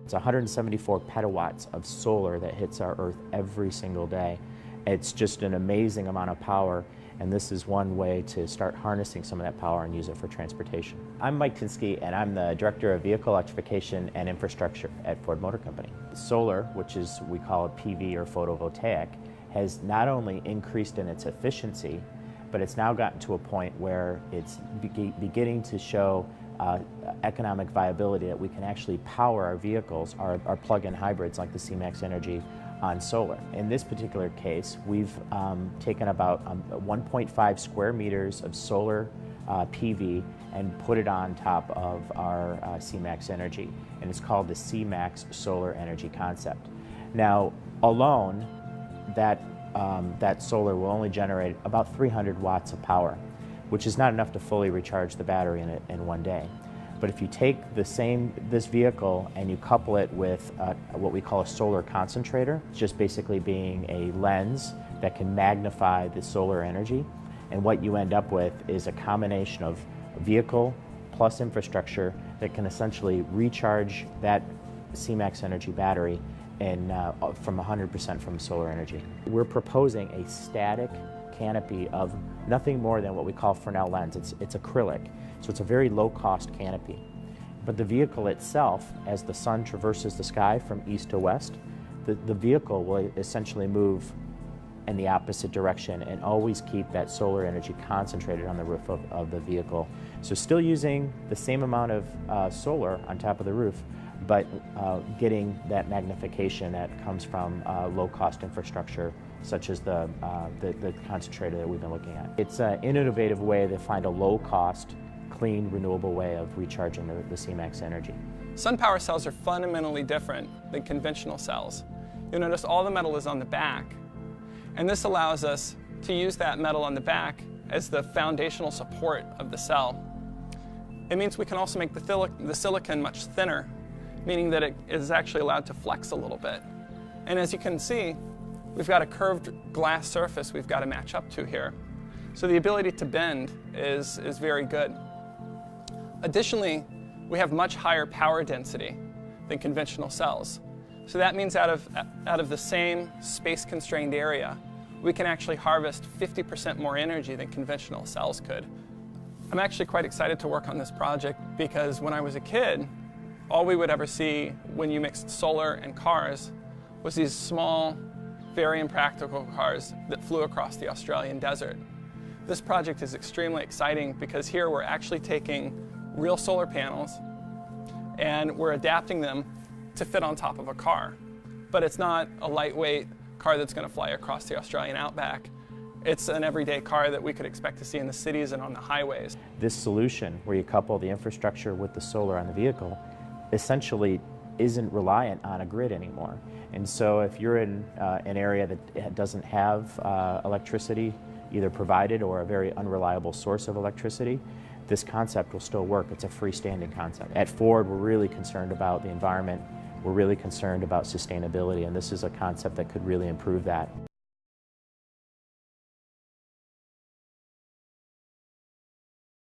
It's 174 petawatts of solar that hits our Earth every single day. It's just an amazing amount of power, and this is one way to start harnessing some of that power and use it for transportation. I'm Mike Tinsky, and I'm the Director of Vehicle Electrification and Infrastructure at Ford Motor Company. Solar, which is, we call it PV or photovoltaic, has not only increased in its efficiency, but it's now gotten to a point where it's beginning to show economic viability, that we can actually power our vehicles, our plug-in hybrids like the C-Max Energy, on solar. In this particular case, we've taken about 1.5 square meters of solar PV and put it on top of our C-Max Energy, and it's called the C-Max Solar Energy Concept. Now, alone, that solar will only generate about 300 watts of power, which is not enough to fully recharge the battery in one day. But if you take this vehicle and you couple it with what we call a solar concentrator, just basically being a lens that can magnify the solar energy, and what you end up with is a combination of vehicle plus infrastructure that can essentially recharge that C-Max Energy battery from 100% from solar energy. We're proposing a static canopy of nothing more than what we call Fresnel lens. It's acrylic, so it's a very low-cost canopy. But the vehicle itself, as the sun traverses the sky from east to west, the vehicle will essentially move in the opposite direction and always keep that solar energy concentrated on the roof of the vehicle. So still using the same amount of solar on top of the roof, but getting that magnification that comes from low-cost infrastructure, such as the concentrator that we've been looking at. It's an innovative way to find a low-cost, clean, renewable way of recharging the C-Max Energy. Sun power cells are fundamentally different than conventional cells. You'll notice all the metal is on the back, and this allows us to use that metal on the back as the foundational support of the cell. It means we can also make the silicon much thinner, meaning that it is actually allowed to flex a little bit. And as you can see, we've got a curved glass surface we've got to match up to here. So the ability to bend is very good. Additionally, we have much higher power density than conventional cells. So that means out of the same space-constrained area, we can actually harvest 50% more energy than conventional cells could. I'm actually quite excited to work on this project because when I was a kid, all we would ever see when you mixed solar and cars was these small, very impractical cars that flew across the Australian desert. This project is extremely exciting because here we're actually taking real solar panels and we're adapting them to fit on top of a car. But it's not a lightweight car that's going to fly across the Australian outback. It's an everyday car that we could expect to see in the cities and on the highways. This solution, where you couple the infrastructure with the solar on the vehicle, essentially isn't reliant on a grid anymore. And so if you're in an area that doesn't have electricity either provided or a very unreliable source of electricity, this concept will still work. It's a freestanding concept. At Ford, we're really concerned about the environment. We're really concerned about sustainability, and this is a concept that could really improve that.